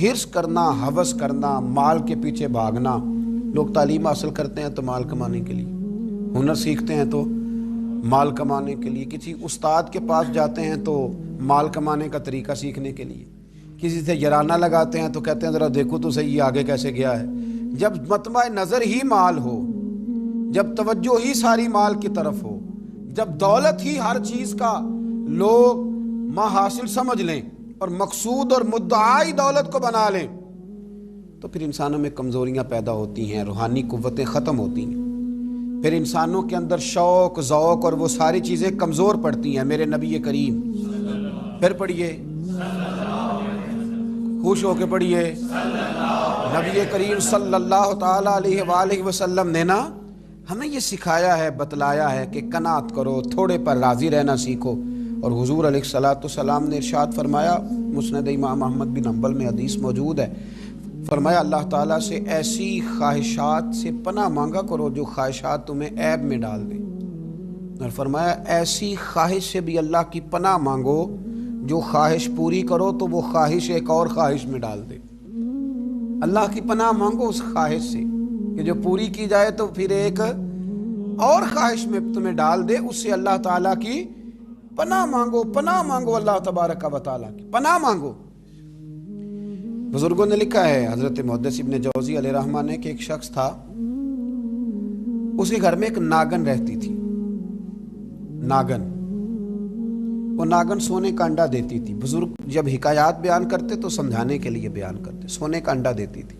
حرص کرنا، ہوس کرنا، مال کے پیچھے بھاگنا. لوگ تعلیم حاصل کرتے ہیں تو مال کمانے کے لیے، ہنر سیکھتے ہیں تو مال کمانے کے لیے، کسی استاد کے پاس جاتے ہیں تو مال کمانے کا طریقہ سیکھنے کے لیے، کسی سے یارانہ لگاتے ہیں تو کہتے ہیں ذرا دیکھو تو صحیح یہ آگے کیسے گیا ہے. جب مطمع نظر ہی مال ہو، جب توجہ ہی ساری مال کی طرف ہو، جب دولت ہی ہر چیز کا لوگ حاصل سمجھ لیں اور مقصود اور مدعائی دولت کو بنا لیں، تو پھر انسانوں میں کمزوریاں پیدا ہوتی ہیں، روحانی قوتیں ختم ہوتی ہیں، پھر انسانوں کے اندر شوق، ذوق اور وہ ساری چیزیں کمزور پڑتی ہیں. میرے نبی کریم، پھر پڑھیے، خوش ہو کے پڑھیے، نبی کریم صلی اللہ تعالیٰ علیہ وآلہ وسلم نے نا ہمیں یہ سکھایا ہے، بتلایا ہے کہ قناعت کرو، تھوڑے پر راضی رہنا سیکھو. اور حضور علیہ الصلاۃ نے ارشاد فرمایا، مسند امام احمد بن حنبل میں حدیث موجود ہے، فرمایا اللہ تعالیٰ سے ایسی خواہشات سے پناہ مانگا کرو جو خواہشات تمہیں عیب میں ڈال دیں، اور فرمایا ایسی خواہش سے بھی اللہ کی پناہ مانگو جو خواہش پوری کرو تو وہ خواہش ایک اور خواہش میں ڈال دے. اللہ کی پناہ مانگو اس خواہش سے کہ جو پوری کی جائے تو پھر ایک اور خواہش میں تمہیں ڈال دے. اس سے اللہ تعالیٰ کی پناہ مانگو، پناہ مانگو، اللہ تبارک و تعالیٰ کی پناہ مانگو. بزرگوں نے لکھا ہے، حضرت محدث ابن جوزی علیہ رحمہ نے، کہ ایک شخص تھا، اس کے گھر میں ایک ناگن رہتی تھی. ناگن، وہ ناگن سونے کا انڈا دیتی تھی. بزرگ جب حکایات بیان کرتے تو سمجھانے کے لیے بیان کرتے. سونے کا انڈا دیتی تھی.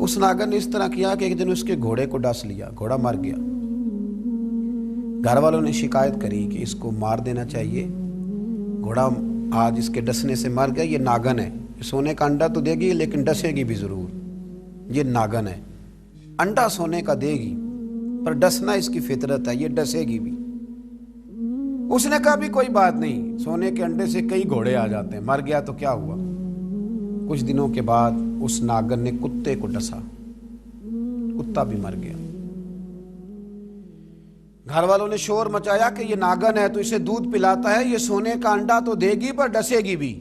اس ناگن نے اس طرح کیا کہ ایک دن اس کے گھوڑے کو ڈس لیا، گھوڑا مر گیا. گھر والوں نے شکایت کری کہ اس کو مار دینا چاہیے، گھوڑا آج اس کے ڈسنے سے مر گیا، یہ ناگن ہے، سونے کا انڈا تو دے گی لیکن ڈسے گی بھی ضرور، یہ ناگن ہے، انڈا سونے کا دے گی پر ڈسنا اس کی فطرت ہے، یہ ڈسے گی بھی. اس نے کہا بھی کوئی بات نہیں، سونے کے انڈے سے کئی گھوڑے آ جاتے ہیں، مر گیا تو کیا ہوا. کچھ دنوں کے بعد اس ناگن نے کتے کو ڈسا، کتا بھی مر گیا. گھر والوں نے شور مچایا کہ یہ ناگن ہے تو اسے دودھ پلاتا ہے، یہ سونے کا انڈا تو دے گی پر ڈسے گی بھی،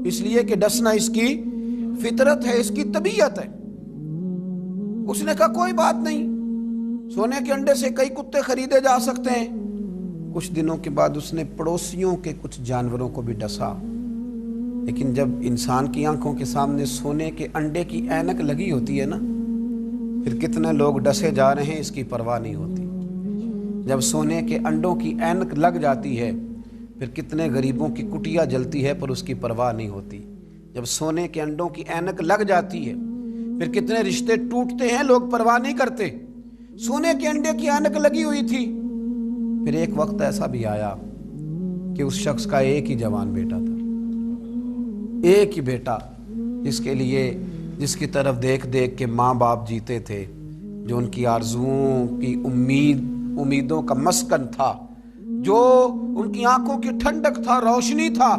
اس لیے کہ ڈسنا اس کی فطرت ہے، اس کی طبیعت ہے. اس نے کہا کوئی بات نہیں، سونے کے انڈے سے کئی کتے خریدے جا سکتے ہیں. کچھ دنوں کے بعد اس نے پڑوسیوں کے کچھ جانوروں کو بھی ڈسا. لیکن جب انسان کی آنکھوں کے سامنے سونے کے انڈے کی اینک لگی ہوتی ہے نا، پھر کتنے لوگ ڈسے جا رہے ہیں اس کی پرواہ نہیں ہوتی. جب سونے کے انڈوں کی اینک لگ جاتی ہے پھر کتنے غریبوں کی کٹیا جلتی ہے پر اس کی پرواہ نہیں ہوتی. جب سونے کے انڈوں کی اینک لگ جاتی ہے پھر کتنے رشتے ٹوٹتے ہیں، لوگ پرواہ نہیں کرتے. سونے کے انڈے کی اینک لگی ہوئی تھی. پھر ایک وقت ایسا بھی آیا کہ اس شخص کا ایک ہی جوان بیٹا تھا، ایک ہی بیٹا، جس کی طرف دیکھ دیکھ کے ماں باپ جیتے تھے، جو ان کی آرزوؤں کی امیدوں کا مسکن تھا، جو ان کی آنکھوں کی ٹھنڈک تھا، روشنی تھا.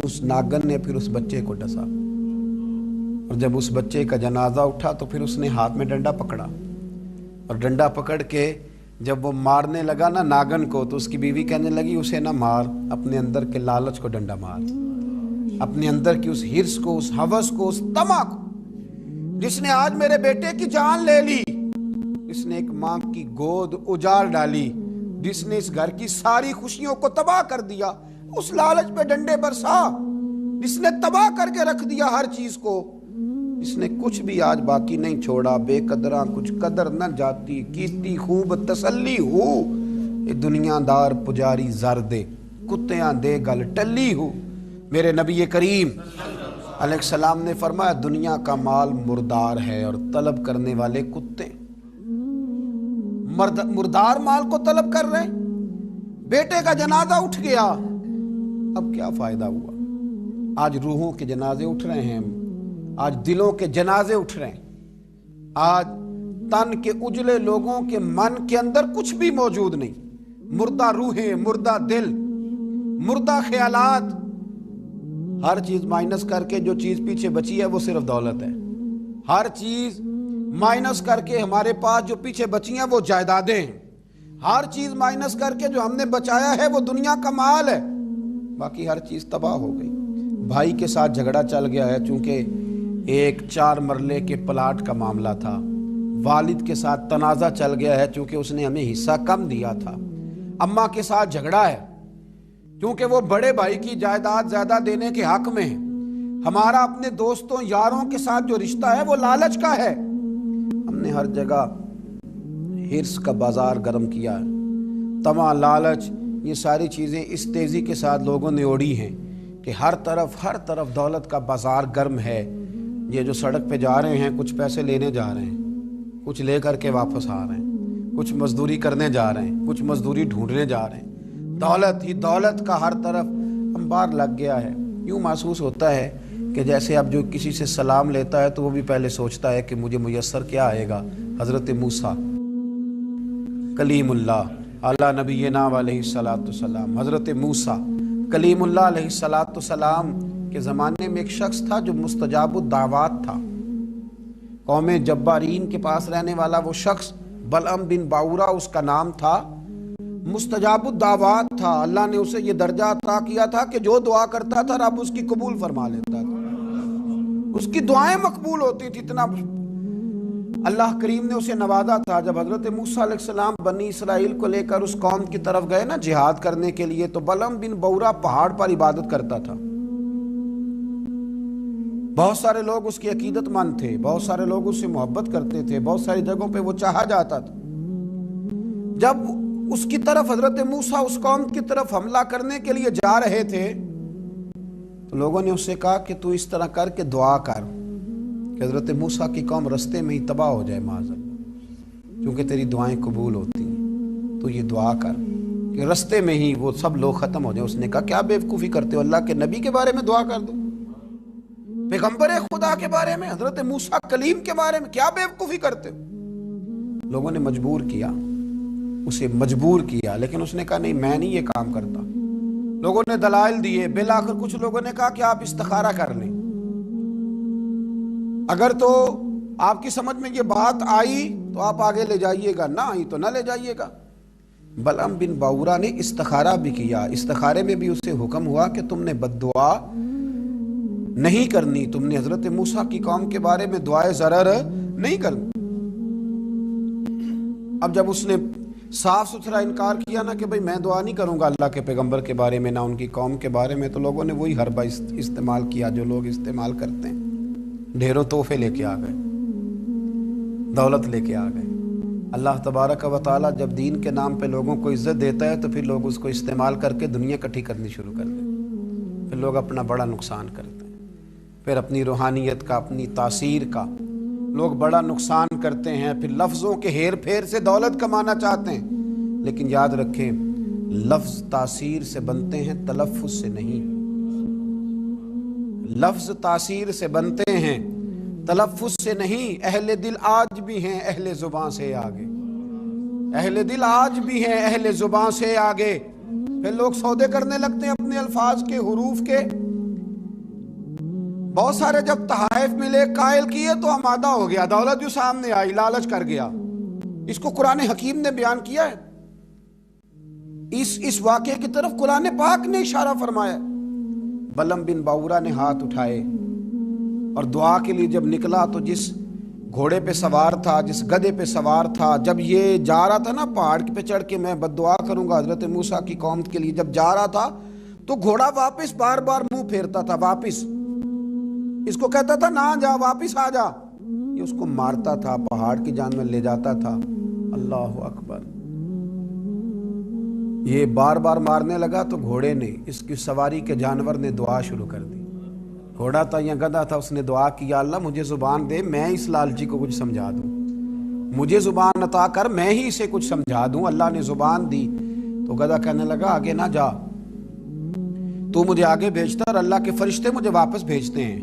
اس ناگن نے پھر اس بچے کو ڈسا، اور جب اس بچے کا جنازہ اٹھا تو پھر اس نے ہاتھ میں ڈنڈا پکڑا، اور ڈنڈا پکڑ کے جب وہ مارنے لگا نا ناگن کو تو اس کی بیوی کہنے لگی اسے نہ مار، اپنے اندر کے لالچ کو ڈنڈا مار، اپنے اندر کی اس حرص کو، اس ہوس کو، اس طمع کو، جس نے آج میرے بیٹے کی جان لے لی، جس نے ایک ماں کی گود اجاڑ ڈالی، جس نے اس گھر کی ساری خوشیوں کو تباہ کر دیا، اس لالچ پہ ڈنڈے برسا، جس نے تباہ کر کے رکھ دیا ہر چیز کو، جس نے کچھ بھی آج باقی نہیں چھوڑا. بے قدراں کچھ قدر نہ جاتی، کیتی خوب تسلی ہو، دنیا دار پجاری زر دے، کتیاں دے گل ٹلی ہو. میرے نبی کریم علیہ السلام نے فرمایا دنیا کا مال مردار ہے اور طلب کرنے والے کتے. مردار مال کو طلب کر رہے ہیں. بیٹے کا جنازہ اٹھ گیا، اب کیا فائدہ ہوا؟ آج روحوں کے جنازے اٹھ رہے ہیں، آج دلوں کے جنازے اٹھ رہے ہیں. آج تن کے اجلے لوگوں کے من کے اندر کچھ بھی موجود نہیں. مردہ روحیں، مردہ دل، مردہ خیالات. ہر چیز مائنس کر کے جو چیز پیچھے بچی ہے وہ صرف دولت ہے. ہر چیز مائنس کر کے ہمارے پاس جو پیچھے بچی ہیں وہ جائیدادیں ہیں. ہر چیز مائنس کر کے جو ہم نے بچایا ہے وہ دنیا کا مال ہے. باقی ہر چیز تباہ ہو گئی۔ بھائی کے ساتھ جھگڑا چل گیا ہے، چونکہ ایک 4 مرلے کے پلاٹ کا معاملہ تھا۔ والد کے ساتھ تنازع چل گیا ہے، چونکہ اس نے ہمیں حصہ کم دیا تھا۔ اماں کے ساتھ جھگڑا ہے، کیونکہ وہ بڑے بھائی کی جائیداد زیادہ دینے کے حق میں ہے۔ ہمارا اپنے دوستوں یاروں کے ساتھ جو رشتہ ہے وہ لالچ کا ہے۔ ہم نے ہر جگہ حرص کا بازار گرم کیا ہے۔ طمع، لالچ، یہ ساری چیزیں اس تیزی کے ساتھ لوگوں نے اوڑھی ہیں کہ ہر طرف دولت کا بازار گرم ہے۔ یہ جو سڑک پہ جا رہے ہیں، کچھ پیسے لینے جا رہے ہیں، کچھ لے کر کے واپس آ رہے ہیں، کچھ مزدوری کرنے جا رہے ہیں، کچھ مزدوری ڈھونڈنے جا رہے ہیں۔ دولت ہی دولت کا ہر طرف انبار لگ گیا ہے۔ یوں محسوس ہوتا ہے کہ جیسے اب جو کسی سے سلام لیتا ہے تو وہ بھی پہلے سوچتا ہے کہ مجھے میسر کیا آئے گا۔ حضرت موسیٰ کلیم اللہ علی نبینا علیہ الصلاۃ والسلام، حضرت موسیٰ کلیم اللہ علیہ الصلاۃ والسلام کے زمانے میں ایک شخص تھا جو مستجاب الدعوات تھا۔ قوم جبارین کے پاس رہنے والا وہ شخص بلعم بن باورا اس کا نام تھا، مستجاب الدعوات تھا۔ اللہ نے اسے یہ درجہ عطا کیا تھا کہ جو دعا کرتا تھا رب اس کی قبول فرما لیتا تھا، اس کی دعائیں مقبول ہوتی تھی۔ اتنا اللہ کریم نے اسے نوازا تھا۔ جب حضرت موسیٰ علیہ السلام بنی اسرائیل کو لے کر اس قوم کی طرف گئے نا جہاد کرنے کے لیے، تو بلعم بن باورا پہاڑ پر عبادت کرتا تھا۔ بہت سارے لوگ اس کی عقیدت مند تھے، بہت سارے لوگ اس سے محبت کرتے تھے، بہت ساری جگہوں پہ وہ چاہا جاتا تھا۔ جب اس کی طرف حضرت موسیٰ اس قوم کی طرف حملہ کرنے کے لیے جا رہے تھے تو لوگوں نے اس سے کہا کہ تو اس طرح کر کے دعا کر کہ حضرت موسیٰ کی قوم رستے میں ہی تباہ ہو جائے معاذ اللہ، کیونکہ تیری دعائیں قبول ہوتی ہیں، تو یہ دعا کر کہ رستے میں ہی وہ سب لوگ ختم ہو جائیں۔ اس نے کہا کیا بیوقوفی کرتے ہو، اللہ کے نبی کے بارے میں دعا کر دو، پیغمبر خدا کے بارے میں، حضرت موسیٰ کلیم کے بارے میں کیا بیوقوفی کرتے ہو۔ لوگوں نے مجبور کیا، اسے مجبور کیا، لیکن اس نے کہا نہیں میں نہیں یہ کام کرتا۔ لوگوں نے دلائل دیے، بالآخر کچھ لوگوں نے کہا کہ آپ استخارہ کر لیں، اگر تو آپ کی سمجھ میں یہ بات آئی تو آپ آگے لے جائیے گا، نہ آئی تو نہ لے جائیے گا۔ بلعم بن باورا نے استخارہ بھی کیا۔ استخارے میں بھی اسے حکم ہوا کہ تم نے بد دعا نہیں کرنی، تم نے حضرت موسیٰ کی قوم کے بارے میں دعائے ضرر نہیں کرنی۔ اب جب اس نے صاف ستھرا انکار کیا نا کہ بھئی میں دعا نہیں کروں گا اللہ کے پیغمبر کے بارے میں، نہ ان کی قوم کے بارے میں، تو لوگوں نے وہی حربہ استعمال کیا جو لوگ استعمال کرتے ہیں۔ ڈھیروں تحفے لے کے آ گئے، دولت لے کے آ گئے۔ اللہ تبارک و تعالیٰ جب دین کے نام پہ لوگوں کو عزت دیتا ہے تو پھر لوگ اس کو استعمال کر کے دنیا اکٹھی کرنی شروع کر دیتے، پھر لوگ اپنا بڑا نقصان کرتے ہیں، پھر اپنی روحانیت کا، اپنی تاثیر کا لوگ بڑا نقصان کرتے ہیں، پھر لفظوں کے ہیر پھیر سے دولت کمانا چاہتے ہیں۔ لیکن یاد رکھیں لفظ تاثیر سے بنتے ہیں، تلفظ سے نہیں۔ لفظ تاثیر سے بنتے ہیں، تلفظ سے نہیں۔ اہل دل آج بھی ہیں اہل زباں سے آگے، اہل دل آج بھی ہیں اہل زباں سے آگے۔ پھر لوگ سودے کرنے لگتے ہیں اپنے الفاظ کے، حروف کے۔ بہت سارے جب تحائف ملے، قائل کیے تو آمادہ ہو گیا، دولت جو سامنے آئی لالچ کر گیا۔ اس کو قرآن حکیم نے بیان کیا ہے، اس واقعے کی طرف قرآن پاک نے اشارہ فرمایا۔ بلعم بن باورا نے ہاتھ اٹھائے اور دعا کے لیے جب نکلا تو جس گھوڑے پہ سوار تھا، جس گدھے پہ سوار تھا، جب یہ جا رہا تھا نا پہاڑ پہ چڑھ کے میں بد دعا کروں گا حضرت موسیٰ کی قوم کے لیے، جب جا رہا تھا تو گھوڑا واپس بار بار منہ پھیرتا تھا، واپس اس کو کہتا تھا نہ جا، واپس آ جا۔ یہ اس کو مارتا تھا، پہاڑ کی جان میں لے جاتا تھا۔ اللہ اکبر۔ یہ بار بار مارنے لگا تو گھوڑے نے، اس کی سواری کے جانور نے دعا شروع کر دی۔ گھوڑا تھا یا گدھا تھا، اس نے دعا کی یا اللہ مجھے زبان دے، میں اس لالچی کو کچھ سمجھا دوں، مجھے زبان عطا کر، میں ہی اسے کچھ سمجھا دوں۔ اللہ نے زبان دی تو گدھا کہنے لگا آگے نہ جا، تو مجھے آگے بھیجتا اور اللہ کے فرشتے مجھے واپس بھیجتے ہیں۔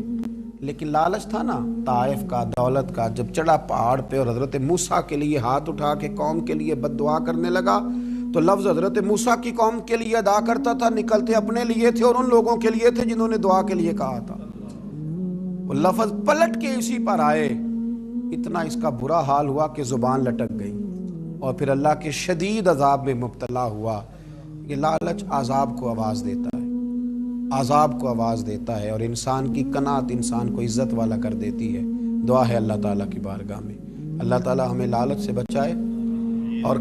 لیکن لالچ تھا نا طائف کا، دولت کا، جب چڑھا پہاڑ پہ اور حضرت موسیٰ کے لیے ہاتھ اٹھا کے قوم کے لیے بد دعا کرنے لگا تو لفظ حضرت موسیٰ کی قوم کے لیے ادا کرتا تھا، نکلتے اپنے لیے تھے اور ان لوگوں کے لیے تھے جنہوں نے دعا کے لیے کہا تھا۔ وہ لفظ پلٹ کے اسی پر آئے، اتنا اس کا برا حال ہوا کہ زبان لٹک گئی اور پھر اللہ کے شدید عذاب میں مبتلا ہوا۔ یہ لالچ عذاب کو آواز دیتا ہے، عذاب کو آواز دیتا ہے، اور انسان کی قناعت انسان کو عزت والا کر دیتی ہے۔ دعا ہے اللہ تعالیٰ کی بارگاہ میں اللہ تعالیٰ ہمیں لالچ سے بچائے اور